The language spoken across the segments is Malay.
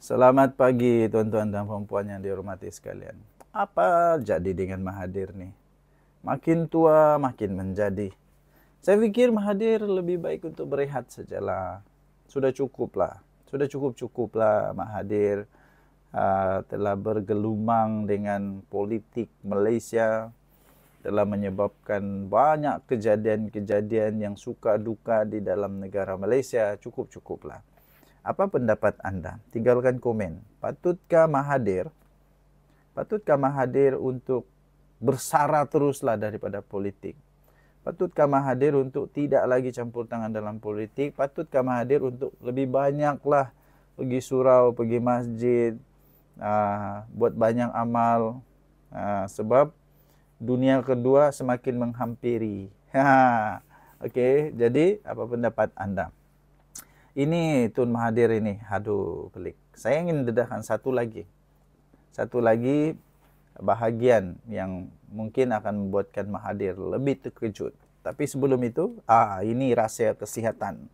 Selamat pagi tuan-tuan dan puan-puan yang dihormati sekalian. Apa jadi dengan Mahathir nih? Makin tua makin menjadi. Saya pikir Mahathir lebih baik untuk berehat sajalah. Sudah cukuplah. Sudah cukup-cukuplah Mahathir telah bergelumang dengan politik Malaysia, telah menyebabkan banyak kejadian-kejadian yang suka duka di dalam negara Malaysia. Cukup-cukuplah. Apa pendapat anda? Tinggalkan komen. Patutkah Mahathir untuk bersara teruslah daripada politik? Patutkah Mahathir untuk tidak lagi campur tangan dalam politik? Patutkah Mahathir untuk lebih banyaklah pergi surau, pergi masjid, buat banyak amal, sebab dunia kedua semakin menghampiri. Okey, jadi apa pendapat anda? Ini Tun Mahathir ini, aduh pelik. Saya ingin dedahkan satu lagi bahagian yang mungkin akan membuatkan Mahathir lebih terkejut. Tapi sebelum itu, ini rahsia kesihatan.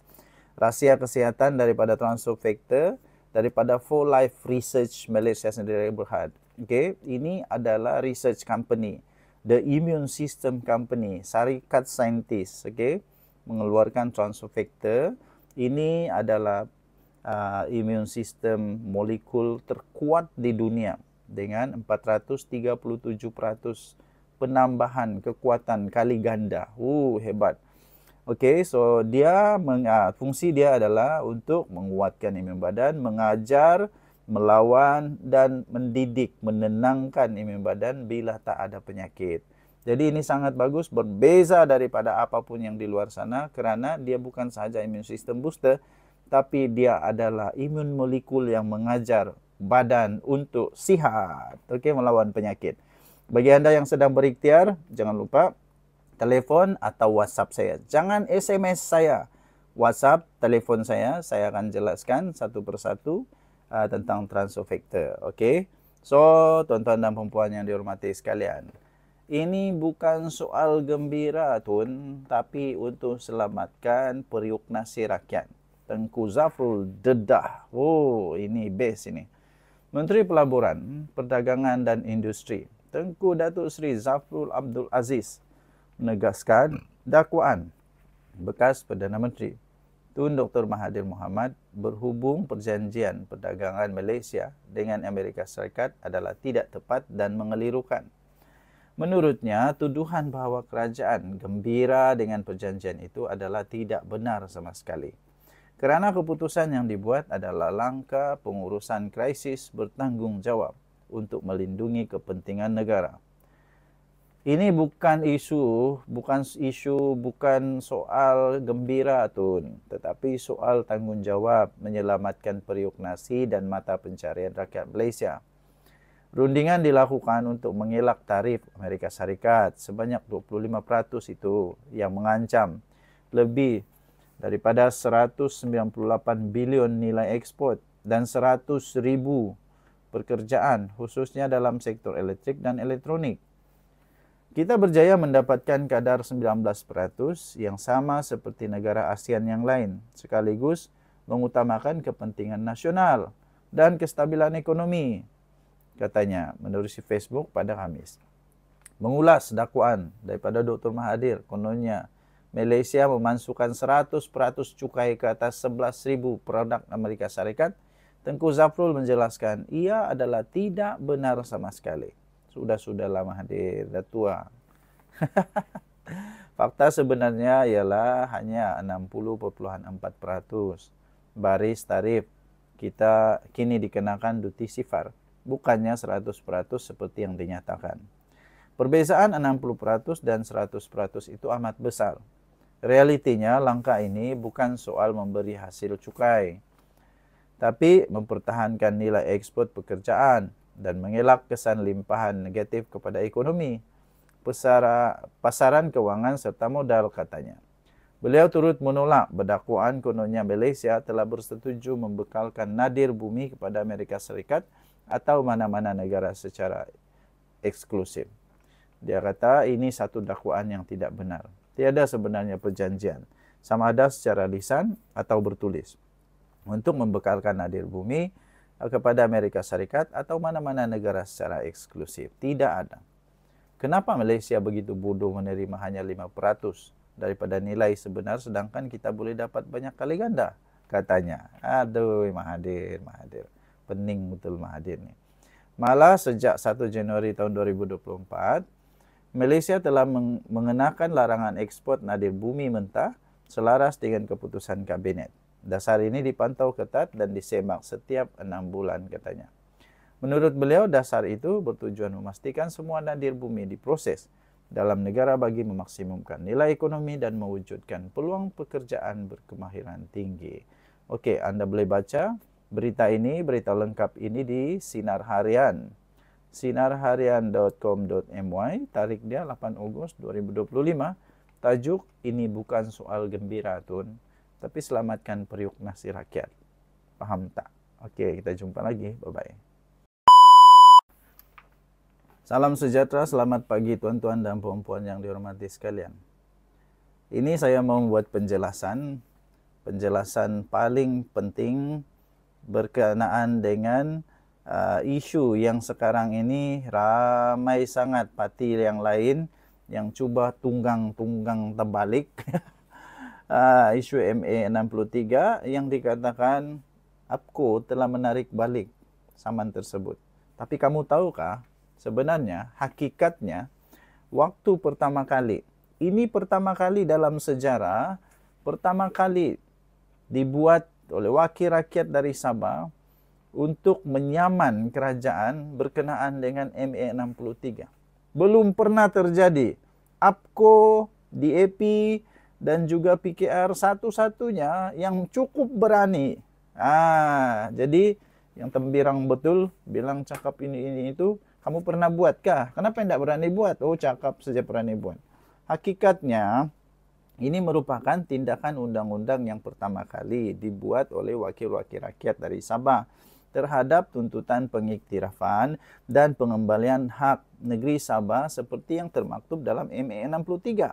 Rahsia kesihatan daripada Transfer Factor, daripada For Life Research Malaysia sendiri Berhad. Okay, ini adalah research company, the immune system company, syarikat saintis, okay, mengeluarkan Transfer Factor. Ini adalah immune system molekul terkuat di dunia dengan 437% penambahan kekuatan kali ganda. Hebat. Okey, so dia fungsi dia adalah untuk menguatkan imun badan, mengajar, melawan dan mendidik, menenangkan imun badan bila tak ada penyakit. Jadi ini sangat bagus, berbeza daripada apapun yang di luar sana kerana dia bukan sahaja immune system booster, tapi dia adalah imun molekul yang mengajar badan untuk sihat, okey, melawan penyakit. Bagi anda yang sedang berikhtiar, jangan lupa telefon atau WhatsApp saya. Jangan SMS saya. WhatsApp, telefon saya akan jelaskan satu persatu tentang Transfer Factor, okey. So, tuan-tuan dan puan-puan yang dihormati sekalian, ini bukan soal gembira Tun, tapi untuk selamatkan periuk nasi rakyat. Tengku Zafrul dedah. Ini best ini. Menteri Pelaburan, Perdagangan dan Industri, Tengku Datuk Seri Zafrul Abdul Aziz menegaskan dakwaan bekas Perdana Menteri Tun Dr. Mahathir Mohamad berhubung perjanjian perdagangan Malaysia dengan Amerika Syarikat adalah tidak tepat dan mengelirukan. Menurutnya, tuduhan bahawa kerajaan gembira dengan perjanjian itu adalah tidak benar sama sekali. Kerana keputusan yang dibuat adalah langkah pengurusan krisis bertanggungjawab untuk melindungi kepentingan negara. Ini bukan soal gembira Tun, tetapi soal tanggungjawab menyelamatkan periuk nasi dan mata pencarian rakyat Malaysia. Rundingan dilakukan untuk mengelak tarif Amerika Syarikat sebanyak 25% itu yang mengancam lebih daripada 198 bilion nilai ekspor dan 100,000 pekerjaan khususnya dalam sektor elektrik dan elektronik. Kita berjaya mendapatkan kadar 19% yang sama seperti negara ASEAN yang lain, sekaligus mengutamakan kepentingan nasional dan kestabilan ekonomi, katanya menerusi Facebook pada Khamis. Mengulas dakwaan daripada Dr. Mahathir, kononnya Malaysia memasukkan 100% cukai ke atas 11,000 produk Amerika Syarikat. Tengku Zafrul menjelaskan ia adalah tidak benar sama sekali. Sudahlah Mahathir, dah tua. Fakta sebenarnya ialah hanya 60.4% baris tarif kita kini dikenakan duty sifar, bukannya 100% seperti yang dinyatakan. Perbezaan 60% dan 100% itu amat besar. Realitinya langkah ini bukan soal memberi hasil cukai, tapi mempertahankan nilai ekspor pekerjaan dan mengelak kesan limpahan negatif kepada ekonomi, pasaran kewangan serta modal, katanya. Beliau turut menolak berdakwaan kononnya Malaysia telah bersetuju membekalkan nadir bumi kepada Amerika Syarikat atau mana-mana negara secara eksklusif. Dia kata ini satu dakwaan yang tidak benar. Tiada sebenarnya perjanjian, sama ada secara lisan atau bertulis, untuk membekalkan nadir bumi kepada Amerika Serikat atau mana-mana negara secara eksklusif. Tidak ada. Kenapa Malaysia begitu bodoh menerima hanya 5% daripada nilai sebenar, sedangkan kita boleh dapat banyak kali ganda? Katanya. Aduh, Mahathir. Pening betul Mahathir ni. Malah sejak 1 Januari tahun 2024, Malaysia telah mengenakan larangan ekspor nadir bumi mentah selaras dengan keputusan kabinet. Dasar ini dipantau ketat dan disemak setiap 6 bulan katanya. Menurut beliau, dasar itu bertujuan memastikan semua nadir bumi diproses dalam negara bagi memaksimumkan nilai ekonomi dan mewujudkan peluang pekerjaan berkemahiran tinggi. Okey, anda boleh baca berita ini, berita lengkap ini di Sinar Harian. Sinarharian.com.my, tarik dia 8 Ogos 2025. Tajuk, ini bukan soal gembira Tun, tapi selamatkan periuk nasi rakyat. Faham tak? Okey, kita jumpa lagi. Bye-bye. Salam sejahtera, selamat pagi tuan-tuan dan puan-puan yang dihormati sekalian. Ini saya mau membuat penjelasan paling penting berkenaan dengan isu yang sekarang ini ramai sangat parti yang lain yang cuba tunggang terbalik. Isu MA63 yang dikatakan APCO telah menarik balik saman tersebut. Tapi kamu tahukah sebenarnya hakikatnya waktu pertama kali, ini pertama kali dalam sejarah, pertama kali dibuat oleh wakil rakyat dari Sabah untuk menyaman kerajaan berkenaan dengan MA63. Belum pernah terjadi. APCO, DAP dan juga PKR satu-satunya yang cukup berani. Jadi yang tembirang betul bilang cakap ini itu, kamu pernah buat kah? Kenapa tidak berani buat? Oh, cakap saja berani buat. Hakikatnya ini merupakan tindakan undang-undang yang pertama kali dibuat oleh wakil-wakil rakyat dari Sabah terhadap tuntutan pengiktirafan dan pengembalian hak negeri Sabah seperti yang termaktub dalam MA63.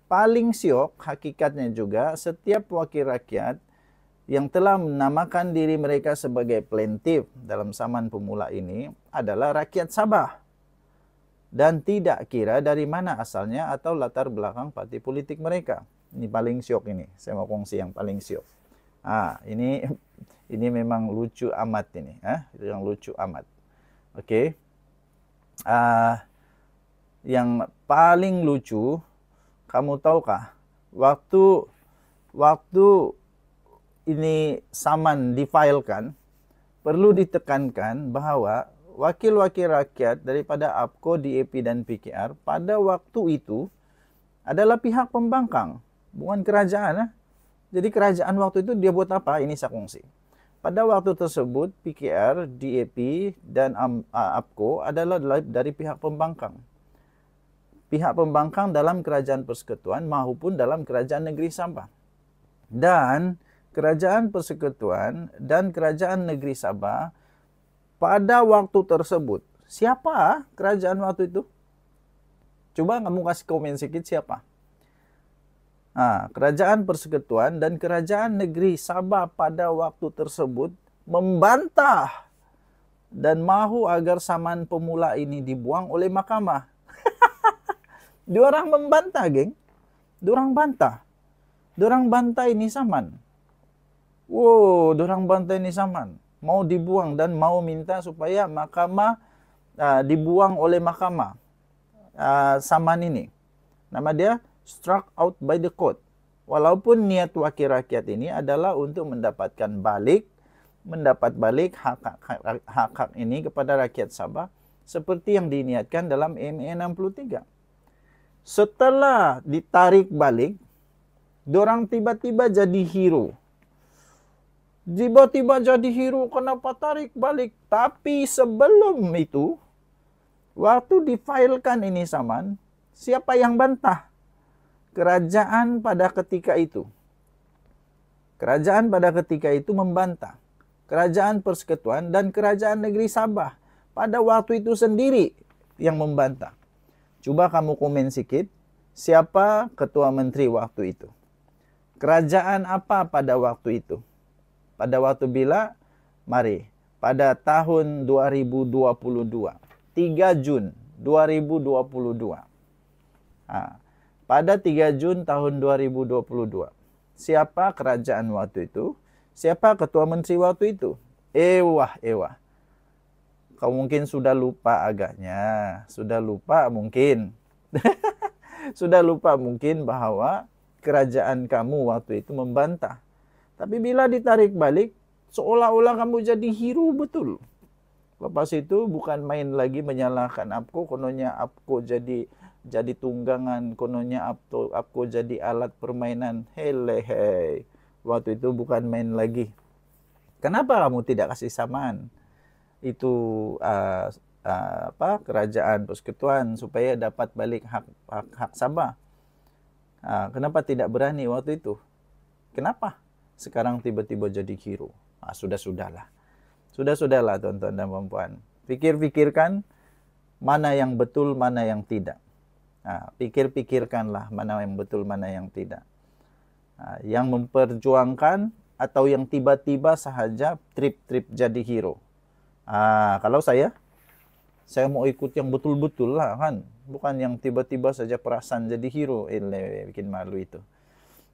Paling syok hakikatnya juga setiap wakil rakyat yang telah menamakan diri mereka sebagai plaintiff dalam saman pemula ini adalah rakyat Sabah. Dan tidak kira dari mana asalnya atau latar belakang parti politik mereka. Ini paling syok ini. Saya mau kongsi yang paling syok. Ini memang lucu amat ini, yang lucu amat. Okey. Yang paling lucu, kamu tahukah? Waktu ini saman difailkan, perlu ditekankan bahawa wakil-wakil rakyat daripada APCO, DAP dan PKR pada waktu itu adalah pihak pembangkang, bukan kerajaan. Jadi kerajaan waktu itu dia buat apa? Ini saya kongsi. Pada waktu tersebut, PKR, DAP dan APCO adalah dari pihak pembangkang. Pihak pembangkang dalam kerajaan persekutuan maupun dalam kerajaan negeri Sabah. Dan kerajaan persekutuan dan kerajaan negeri Sabah pada waktu tersebut, siapa kerajaan waktu itu? Coba kamu kasih komen sikit siapa? Kerajaan persekutuan dan kerajaan negeri Sabah pada waktu tersebut membantah dan mahu agar saman pemula ini dibuang oleh mahkamah. Diorang membantah, geng. Diorang bantah. Diorang bantah ini saman. Diorang bantah ini saman. Mau dibuang dan mau minta supaya mahkamah dibuang oleh mahkamah saman ini. Nama dia struck out by the court. Walaupun niat wakil rakyat ini adalah untuk mendapat balik hak-hak ini kepada rakyat Sabah seperti yang diniatkan dalam MA63. Setelah ditarik balik, diorang tiba-tiba jadi hero. Tiba-tiba jadi hero, kenapa tarik balik? Tapi sebelum itu, waktu difailkan ini saman, siapa yang bantah? Kerajaan pada ketika itu. Kerajaan pada ketika itu membantah. Kerajaan persekutuan dan kerajaan negeri Sabah pada waktu itu sendiri yang membantah. Coba kamu komen sikit, siapa ketua menteri waktu itu? Kerajaan apa pada waktu itu? Pada waktu bila? Mari, pada tahun 2022. 3 Jun 2022. Pada 3 Jun tahun 2022. Siapa kerajaan waktu itu? Siapa ketua menteri waktu itu? Ewah. Kau mungkin sudah lupa agaknya. Sudah lupa mungkin. Sudah lupa mungkin bahwa kerajaan kamu waktu itu membantah. Tapi bila ditarik balik, seolah-olah kamu jadi hero betul. Lepas itu bukan main lagi menyalahkan APKO, kononnya APKO jadi tunggangan, kononnya APKO jadi alat permainan. Hei. Waktu itu bukan main lagi. Kenapa kamu tidak kasih samaan? Itu kerajaan persekutuan supaya dapat balik hak Sabah. Kenapa tidak berani waktu itu? Kenapa sekarang tiba-tiba jadi hero? Sudahlah tuan-tuan dan puan-puan. Pikirkan mana yang betul, mana yang tidak. Pikirkanlah mana yang betul, mana yang tidak. Yang memperjuangkan atau yang tiba-tiba sahaja trip jadi hero. Kalau saya mau ikut yang betul-betul lah kan. Bukan yang tiba-tiba saja perasaan jadi hero. Bikin malu itu.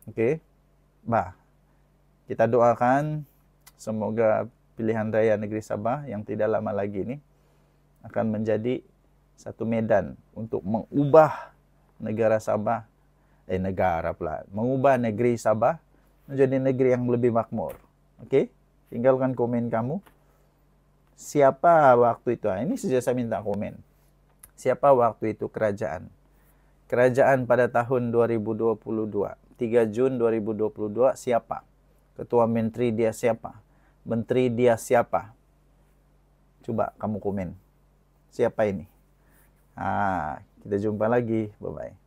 Oke. Kita doakan semoga pilihan raya negeri Sabah yang tidak lama lagi ini akan menjadi satu medan untuk mengubah negara Sabah. Mengubah negeri Sabah menjadi negeri yang lebih makmur. Oke? Tinggalkan komen kamu. Siapa waktu itu? Ini saja saya minta komen. Siapa waktu itu kerajaan? Kerajaan pada tahun 2022. 3 Jun 2022 siapa? Ketua menteri dia siapa? Menteri dia siapa? Coba kamu komen. Siapa ini? Kita jumpa lagi. Bye-bye.